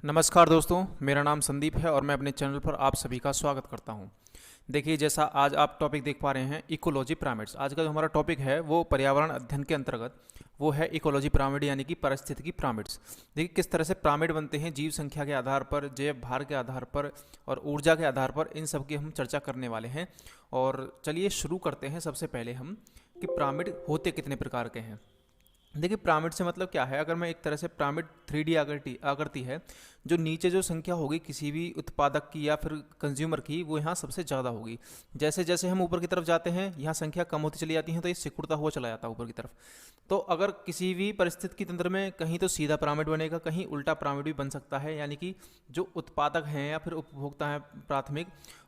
नमस्कार दोस्तों, मेरा नाम संदीप है और मैं अपने चैनल पर आप सभी का स्वागत करता हूं। देखिए, जैसा आज आप टॉपिक देख पा रहे हैं इकोलॉजी पिरामिड्स। आज का जो हमारा टॉपिक है वो पर्यावरण अध्ययन के अंतर्गत वो है इकोलॉजी पिरामिड यानी कि पारिस्थितिकी पिरामिड्स। देखिए किस तरह से पिरामिड बनते हैं, जीव संख्या के आधार पर, जैव भार के आधार पर और ऊर्जा के आधार पर, इन सब की हम चर्चा करने वाले हैं। और चलिए शुरू करते हैं। सबसे पहले हम कि पिरामिड होते कितने प्रकार के हैं। देखिए पिरामिड से मतलब क्या है, अगर मैं एक तरह से पिरामिड 3D आकृति है, जो नीचे जो संख्या होगी किसी भी उत्पादक की या फिर कंज्यूमर की, वो यहाँ सबसे ज़्यादा होगी। जैसे जैसे हम ऊपर की तरफ जाते हैं यहाँ संख्या कम होती चली जाती है, तो ये सिकुड़ता हुआ चला जाता है ऊपर की तरफ। तो अगर किसी भी परिस्थिति के तंत्र में कहीं तो सीधा पिरामिड बनेगा, कहीं उल्टा पिरामिड भी बन सकता है, यानी कि जो उत्पादक हैं या फिर उपभोक्ता हैं प्राथमिक,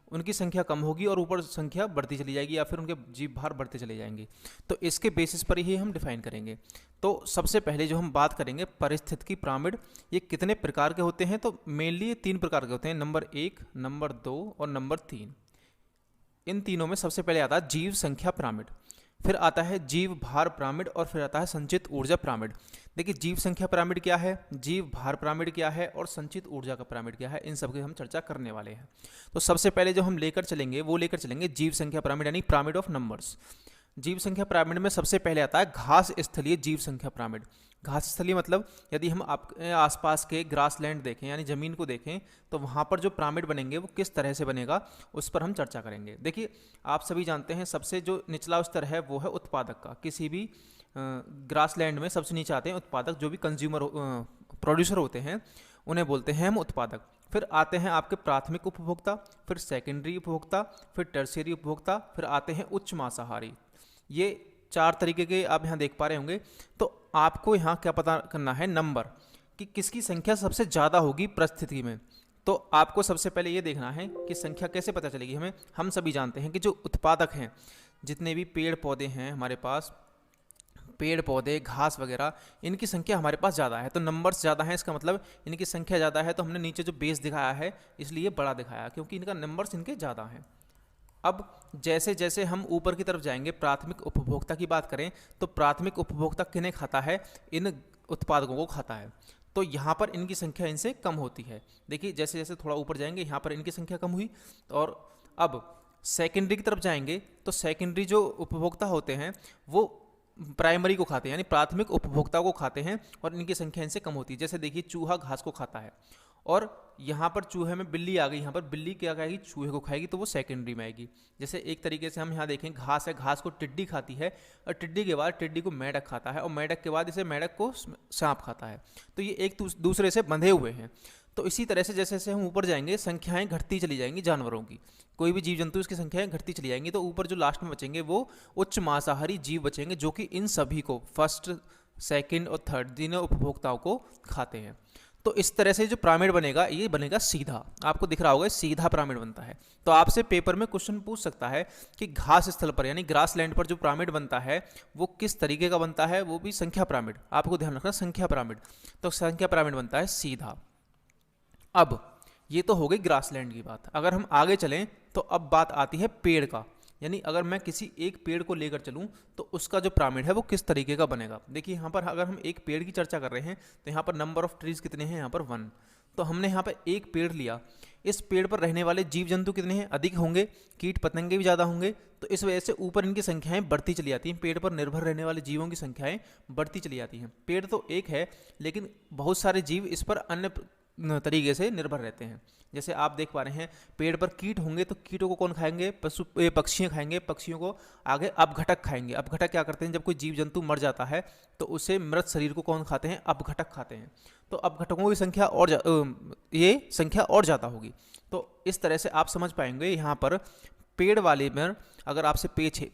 उनकी संख्या कम होगी और ऊपर संख्या बढ़ती चली जाएगी या फिर उनके जीव भार बढ़ते चले जाएंगे। तो इसके बेसिस पर ही हम डिफाइन करेंगे। तो सबसे पहले जो हम बात करेंगे पारिस्थितिकी पिरामिड, ये कितने प्रकार के होते हैं, तो मेनली ये 3 प्रकार के होते हैं। नंबर 1, नंबर 2 और नंबर 3। इन तीनों में सबसे पहले आता है जीव संख्या पिरामिड, फिर आता है जीव भार पिरामिड और फिर आता है संचित ऊर्जा पिरामिड। देखिए जीव संख्या पिरामिड क्या है, जीव भार पिरामिड क्या है और संचित ऊर्जा का पिरामिड क्या है, इन सब की हम चर्चा करने वाले हैं। तो सबसे पहले जो हम लेकर चलेंगे वो लेकर चलेंगे जीव संख्या पिरामिड यानी पिरामिड ऑफ नंबर्स। जीव संख्या पिरामिड में सबसे पहले आता है घास स्थलीय जीव संख्या पिरामिड। घास स्थलीय मतलब यदि हम आपके आसपास के ग्रास लैंड देखें यानी ज़मीन को देखें, तो वहाँ पर जो पिरामिड बनेंगे वो किस तरह से बनेगा उस पर हम चर्चा करेंगे। देखिए आप सभी जानते हैं सबसे जो निचला स्तर है वो है उत्पादक का। किसी भी ग्रास लैंड में सबसे नीचे आते हैं उत्पादक, जो भी कंज्यूमर प्रोड्यूसर होते हैं उन्हें बोलते हैं हम उत्पादक। फिर आते हैं आपके प्राथमिक उपभोक्ता, फिर सेकेंडरी उपभोक्ता, फिर टर्शियरी उपभोक्ता, फिर आते हैं उच्च मांसाहारी। ये 4 तरीके के आप यहाँ देख पा रहे होंगे। तो आपको यहाँ क्या पता करना है, नंबर, कि किसकी संख्या सबसे ज़्यादा होगी परिस्थिति में। तो आपको सबसे पहले ये देखना है कि संख्या कैसे पता चलेगी हमें। हम सभी जानते हैं कि जो उत्पादक हैं, जितने भी पेड़ पौधे हैं हमारे पास, पेड़ पौधे घास वगैरह, इनकी संख्या हमारे पास ज़्यादा है। तो नंबर्स ज़्यादा हैं, इसका मतलब इनकी संख्या ज़्यादा है। तो हमने नीचे जो बेस दिखाया है इसलिए बड़ा दिखाया, क्योंकि इनका नंबर्स इनके ज़्यादा हैं। अब जैसे जैसे हम ऊपर की तरफ जाएंगे, प्राथमिक उपभोक्ता की बात करें तो प्राथमिक उपभोक्ता किन्हें खाता है, इन उत्पादकों को खाता है। तो यहाँ पर इनकी संख्या इनसे कम होती है। देखिए जैसे जैसे थोड़ा ऊपर जाएंगे यहाँ पर इनकी संख्या कम हुई। और अब सेकेंडरी की तरफ जाएंगे तो सेकेंडरी जो उपभोक्ता होते हैं वो प्राइमरी को खाते हैं यानी प्राथमिक उपभोक्ता को खाते हैं और इनकी संख्या इनसे कम होती है। जैसे देखिए चूहा घास को खाता है और यहाँ पर चूहे में बिल्ली आ गई, यहाँ पर बिल्ली क्या खाएगी, चूहे को खाएगी, तो वो सेकेंडरी में आएगी। जैसे एक तरीके से हम यहाँ देखें घास है, घास को टिड्डी खाती है और टिड्डी के बाद टिड्डी को मेंढक खाता है और मेंढक के बाद इसे मेंढक को सांप खाता है। तो ये एक दूसरे से बंधे हुए हैं। तो इसी तरह से जैसे जैसे हम ऊपर जाएंगे संख्याएं घटती चली जाएंगी जानवरों की, कोई भी जीव जंतु इसकी संख्याएं घटती चली जाएंगी। तो ऊपर जो लास्ट में बचेंगे वो उच्च मांसाहारी जीव बचेंगे, जो कि इन सभी को फर्स्ट, सेकंड और थर्ड तीनों उपभोक्ताओं को खाते हैं। तो इस तरह से जो पिरामिड बनेगा ये बनेगा सीधा। आपको दिख रहा होगा सीधा पिरामिड बनता है। तो आपसे पेपर में क्वेश्चन पूछ सकता है कि घास स्थल पर यानी ग्रास लैंड पर जो पिरामिड बनता है वो किस तरीके का बनता है, वो भी संख्या पिरामिड। आपको ध्यान रखना संख्या पिरामिड। तो संख्या पिरामिड बनता है सीधा। अब ये तो हो गई ग्रासलैंड की बात। अगर हम आगे चलें तो अब बात आती है पेड़ का, यानी अगर मैं किसी एक पेड़ को लेकर चलूं तो उसका जो पिरामिड है वो किस तरीके का बनेगा। देखिए यहाँ पर अगर हम एक पेड़ की चर्चा कर रहे हैं तो यहाँ पर नंबर ऑफ ट्रीज कितने हैं, यहाँ पर 1। तो हमने यहाँ पर एक पेड़ लिया, इस पेड़ पर रहने वाले जीव जंतु कितने हैं, अधिक होंगे, कीट पतंगे भी ज़्यादा होंगे। तो इस वजह से ऊपर इनकी संख्याएं बढ़ती चली जाती हैं, पेड़ पर निर्भर रहने वाले जीवों की संख्याएं बढ़ती चली जाती हैं। पेड़ तो एक है लेकिन बहुत सारे जीव इस पर अन्य तरीके से निर्भर रहते हैं। जैसे आप देख पा रहे हैं पेड़ पर कीट होंगे तो कीटों को कौन खाएंगे, पक्षियाँ खाएंगे, पक्षियों को आगे अपघटक खाएंगे। अपघटक क्या करते हैं, जब कोई जीव जंतु मर जाता है तो उसे मृत शरीर को कौन खाते हैं, अपघटक खाते हैं। तो अपघटकों की संख्या और ये संख्या और ज़्यादा होगी। तो इस तरह से आप समझ पाएंगे यहाँ पर पेड़ वाले में अगर आपसे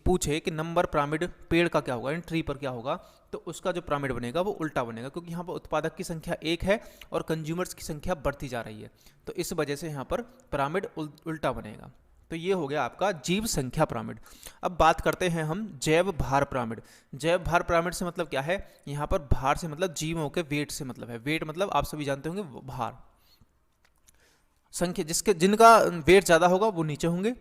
पूछे कि नंबर पिरामिड पेड़ का क्या होगा, इन ट्री पर क्या होगा, तो उसका जो पिरामिड बनेगा वो उल्टा बनेगा, क्योंकि यहाँ पर उत्पादक की संख्या 1 है और कंज्यूमर्स की संख्या बढ़ती जा रही है। तो इस वजह से यहाँ पर पिरामिड उल्टा बनेगा। तो ये हो गया आपका जीव संख्या पिरामिड। अब बात करते हैं हम जैव भार पिरामिड। जैव भार पिरामिड से मतलब क्या है, यहाँ पर भार से मतलब जीवों के वेट से मतलब है। वेट मतलब आप सभी जानते होंगे भार, संख्या जिनका वेट ज़्यादा होगा वो नीचे होंगे।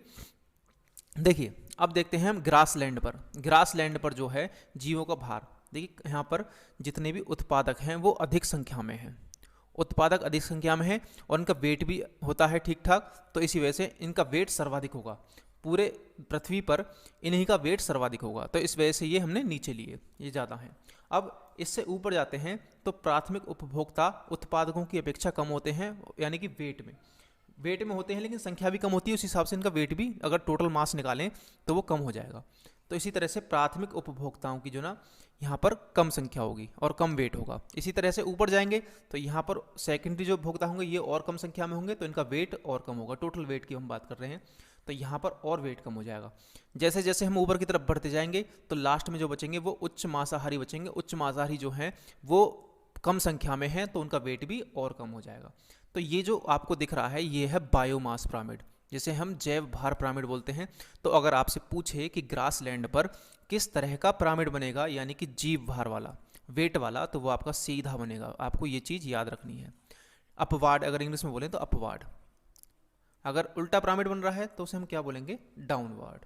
देखिए अब देखते हैं हम ग्रास लैंड पर। ग्रास लैंड पर जो है जीवों का भार, देखिए यहाँ पर जितने भी उत्पादक हैं वो अधिक संख्या में हैं उत्पादक अधिक संख्या में है और इनका वेट भी होता है ठीक ठाक, तो इसी वजह से इनका वेट सर्वाधिक होगा। पूरे पृथ्वी पर इन्हीं का वेट सर्वाधिक होगा, तो इस वजह से ये हमने नीचे लिए, ये ज़्यादा हैं। अब इससे ऊपर जाते हैं तो प्राथमिक उपभोक्ता उत्पादकों की अपेक्षा कम होते हैं, यानी कि वेट में होते हैं, लेकिन संख्या भी कम होती है, उस हिसाब से इनका वेट भी अगर टोटल मास निकालें तो वो कम हो जाएगा। तो इसी तरह से प्राथमिक उपभोक्ताओं की जो ना यहाँ पर कम संख्या होगी और कम वेट होगा। इसी तरह से ऊपर जाएंगे तो यहाँ पर सेकेंडरी जो उपभोक्ता होंगे ये और कम संख्या में होंगे, तो इनका वेट और कम होगा। टोटल वेट की हम बात कर रहे हैं, तो यहाँ पर और वेट कम हो जाएगा। जैसे जैसे हम ऊपर की तरफ बढ़ते जाएंगे तो लास्ट में जो बचेंगे वो उच्च मांसाहारी बचेंगे। उच्च मांसाहारी जो हैं वो कम संख्या में हैं, तो उनका वेट भी और कम हो जाएगा। तो ये जो आपको दिख रहा है ये है बायोमास पिरामिड, जिसे हम जैव भार पिरामिड बोलते हैं। तो अगर आपसे पूछे कि ग्रास लैंड पर किस तरह का पिरामिड बनेगा, यानी कि जीव भार वाला, वेट वाला, तो वो आपका सीधा बनेगा। आपको ये चीज़ याद रखनी है। अपवार्ड अगर इंग्लिश में बोलें तो अपवार्ड। अगर उल्टा पिरामिड बन रहा है तो उसे हम क्या बोलेंगे, डाउनवर्ड।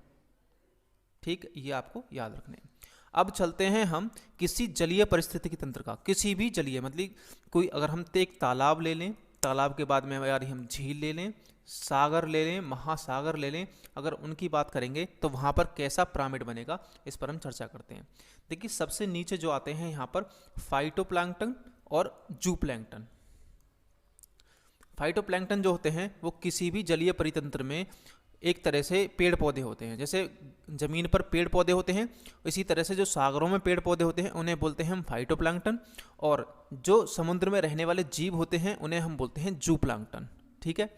ठीक, ये आपको याद रखने हैं। अब चलते हैं हम किसी जलीय परिस्थितिकी तंत्र का, किसी भी जलीय मतलब कोई, अगर हम एक तालाब ले लें, तालाब के बाद में यार हम झील ले लें, सागर ले लें, महासागर ले लें, अगर उनकी बात करेंगे तो वहाँ पर कैसा पिरामिड बनेगा, इस पर हम चर्चा करते हैं। देखिए सबसे नीचे जो आते हैं यहाँ पर फाइटोप्लैंक्टन और जूप्लैंक्टन। फाइटोप्लैंक्टन जो होते हैं वो किसी भी जलीय परितंत्र में एक तरह से पेड़ पौधे होते हैं। जैसे ज़मीन पर पेड़ पौधे होते हैं, इसी तरह से जो सागरों में पेड़ पौधे होते हैं उन्हें बोलते हैं हम फाइटोप्लैंक्टन, और जो समुद्र में रहने वाले जीव होते हैं उन्हें हम बोलते हैं जूप्लैंक्टन। ठीक है,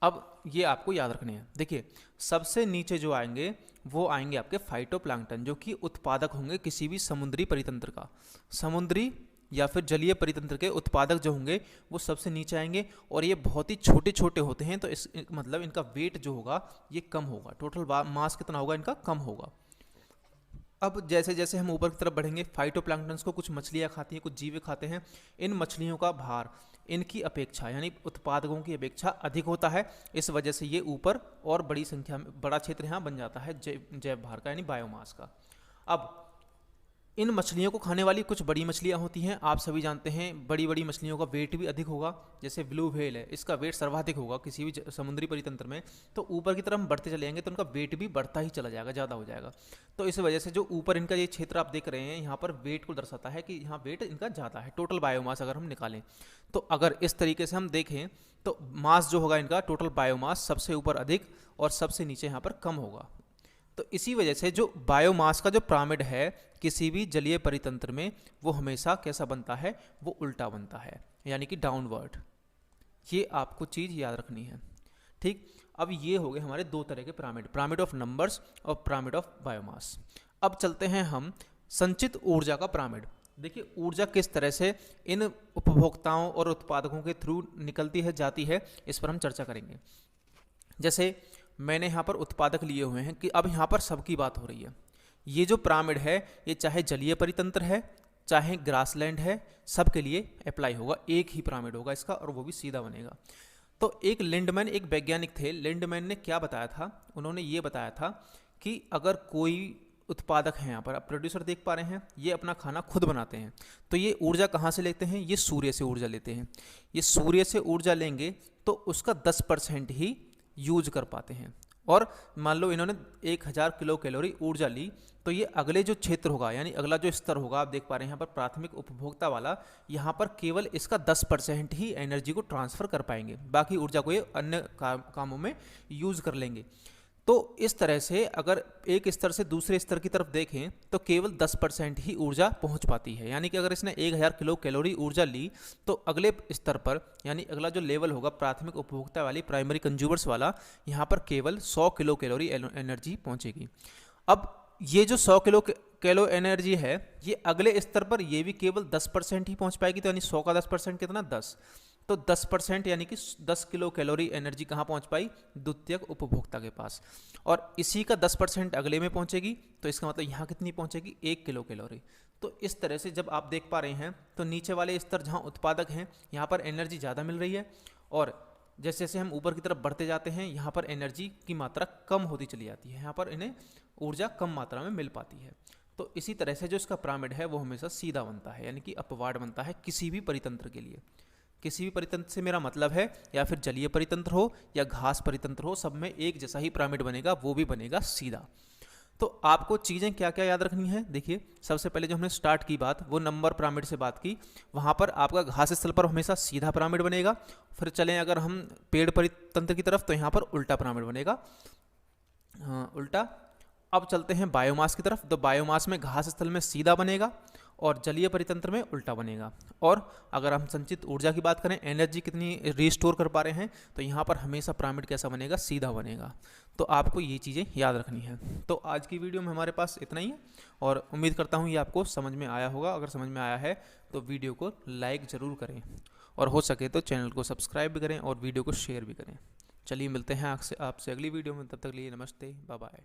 अब ये आपको याद रखने हैं। देखिए सबसे नीचे जो आएंगे वो आएंगे आपके फाइटोप्लैंक्टन, जो कि उत्पादक होंगे किसी भी समुद्री परितंत्र का। समुद्री या फिर जलीय परितंत्र के उत्पादक जो होंगे वो सबसे नीचे आएंगे, और ये बहुत ही छोटे छोटे होते हैं, तो इस मतलब इनका वेट जो होगा ये कम होगा। टोटल मास कितना होगा इनका, कम होगा। अब जैसे जैसे हम ऊपर की तरफ बढ़ेंगे, फाइटोप्लैंक्टन्स को कुछ मछलियाँ खाती हैं, कुछ जीव खाते हैं। इन मछलियों का भार इनकी अपेक्षा यानी उत्पादकों की अपेक्षा अधिक होता है, इस वजह से ये ऊपर और बड़ी संख्या में बड़ा क्षेत्र यहाँ बन जाता है जैव भार का यानी बायोमास का। अब इन मछलियों को खाने वाली कुछ बड़ी मछलियाँ होती हैं, आप सभी जानते हैं बड़ी बड़ी मछलियों का वेट भी अधिक होगा। जैसे ब्लू व्हेल है, इसका वेट सर्वाधिक होगा किसी भी समुद्री परितंत्र में। तो ऊपर की तरफ हम बढ़ते चले जाएंगे तो उनका वेट भी बढ़ता ही चला जाएगा, ज़्यादा हो जाएगा। तो इस वजह से जो ऊपर इनका ये क्षेत्र आप देख रहे हैं यहाँ पर वेट को दर्शाता है कि यहाँ वेट इनका ज़्यादा है। टोटल बायोमास अगर हम निकालें तो अगर इस तरीके से हम देखें तो मास जो होगा इनका टोटल बायोमास सबसे ऊपर अधिक और सबसे नीचे यहाँ पर कम होगा। तो इसी वजह से जो बायोमास का जो पिरामिड है किसी भी जलीय परितंत्र में वो हमेशा कैसा बनता है, वो उल्टा बनता है, यानी कि डाउनवर्ड। ये आपको चीज़ याद रखनी है। ठीक, अब ये हो गए हमारे दो तरह के पिरामिड, पिरामिड ऑफ नंबर्स और पिरामिड ऑफ बायोमास। अब चलते हैं हम संचित ऊर्जा का पिरामिड। देखिए ऊर्जा किस तरह से इन उपभोक्ताओं और उत्पादकों के थ्रू निकलती है जाती है, इस पर हम चर्चा करेंगे। जैसे मैंने यहाँ पर उत्पादक लिए हुए हैं कि अब यहाँ पर सबकी बात हो रही है। ये जो पिरामिड है ये चाहे जलीय परितंत्र है चाहे ग्रासलैंड है, सबके लिए अप्लाई होगा, एक ही पिरामिड होगा इसका और वो भी सीधा बनेगा। तो एक लिंडमैन एक वैज्ञानिक थे, लिंडमैन ने क्या बताया था, उन्होंने ये बताया था कि अगर कोई उत्पादक हैं, यहाँ पर आप प्रोड्यूसर देख पा रहे हैं, ये अपना खाना खुद बनाते हैं, तो ये ऊर्जा कहाँ से लेते हैं, ये सूर्य से ऊर्जा लेते हैं। ये सूर्य से ऊर्जा लेंगे तो उसका 10% ही यूज कर पाते हैं। और मान लो इन्होंने 1000 किलो कैलोरी ऊर्जा ली, तो ये अगले जो क्षेत्र होगा यानी अगला जो स्तर होगा, आप देख पा रहे हैं यहाँ पर प्राथमिक उपभोक्ता वाला, यहाँ पर केवल इसका 10% ही एनर्जी को ट्रांसफ़र कर पाएंगे, बाकी ऊर्जा को ये अन्य कामों में यूज़ कर लेंगे। तो इस तरह से अगर एक स्तर से दूसरे स्तर की तरफ देखें तो केवल 10% ही ऊर्जा पहुंच पाती है। यानी कि अगर इसने 1000 किलो कैलोरी ऊर्जा ली तो अगले स्तर पर यानी अगला जो लेवल होगा प्राथमिक उपभोक्ता वाली प्राइमरी कंज्यूमर्स वाला, यहाँ पर केवल 100 किलो कैलोरी एनर्जी पहुंचेगी। अब ये जो 100 किलो एनर्जी है ये अगले स्तर पर ये भी केवल 10% ही पहुँच पाएगी। तो यानी 100 का 10% कितना, 10। तो 10% यानी कि 10 किलो कैलोरी एनर्जी कहाँ पहुँच पाई, द्वितीयक उपभोक्ता के पास, और इसी का 10% अगले में पहुँचेगी। तो इसका मतलब यहाँ कितनी पहुँचेगी, 1 किलो कैलोरी। तो इस तरह से जब आप देख पा रहे हैं तो नीचे वाले स्तर जहाँ उत्पादक हैं यहाँ पर एनर्जी ज़्यादा मिल रही है, और जैसे जैसे हम ऊपर की तरफ बढ़ते जाते हैं यहाँ पर एनर्जी की मात्रा कम होती चली जाती है, यहाँ पर इन्हें ऊर्जा कम मात्रा में मिल पाती है। तो इसी तरह से जो इसका पिरामिड है वो हमेशा सीधा बनता है, यानी कि अपवार्ड बनता है किसी भी परितंत्र के लिए। किसी भी परितंत्र से मेरा मतलब है या फिर जलीय परितंत्र हो या घास परितंत्र हो, सब में एक जैसा ही पिरामिड बनेगा, वो भी बनेगा सीधा। तो आपको चीज़ें क्या क्या याद रखनी है, देखिए सबसे पहले जो हमने स्टार्ट की बात वो नंबर पिरामिड से बात की, वहाँ पर आपका घास स्थल पर हमेशा सीधा पिरामिड बनेगा। फिर चलें अगर हम पेड़ परितंत्र की तरफ, तो यहाँ पर उल्टा पिरामिड बनेगा, उल्टा। अब चलते हैं बायोमास की तरफ, तो बायोमास में घास स्थल में सीधा बनेगा और जलीय परितंत्र में उल्टा बनेगा। और अगर हम संचित ऊर्जा की बात करें, एनर्जी कितनी रिस्टोर कर पा रहे हैं, तो यहाँ पर हमेशा पिरामिड कैसा बनेगा, सीधा बनेगा। तो आपको ये चीज़ें याद रखनी है। तो आज की वीडियो में हमारे पास इतना ही है और उम्मीद करता हूँ ये आपको समझ में आया होगा। अगर समझ में आया है तो वीडियो को लाइक ज़रूर करें और हो सके तो चैनल को सब्सक्राइब भी करें और वीडियो को शेयर भी करें। चलिए मिलते हैं आपसे अगली वीडियो में, तब तक लिए नमस्ते, बाय बाय।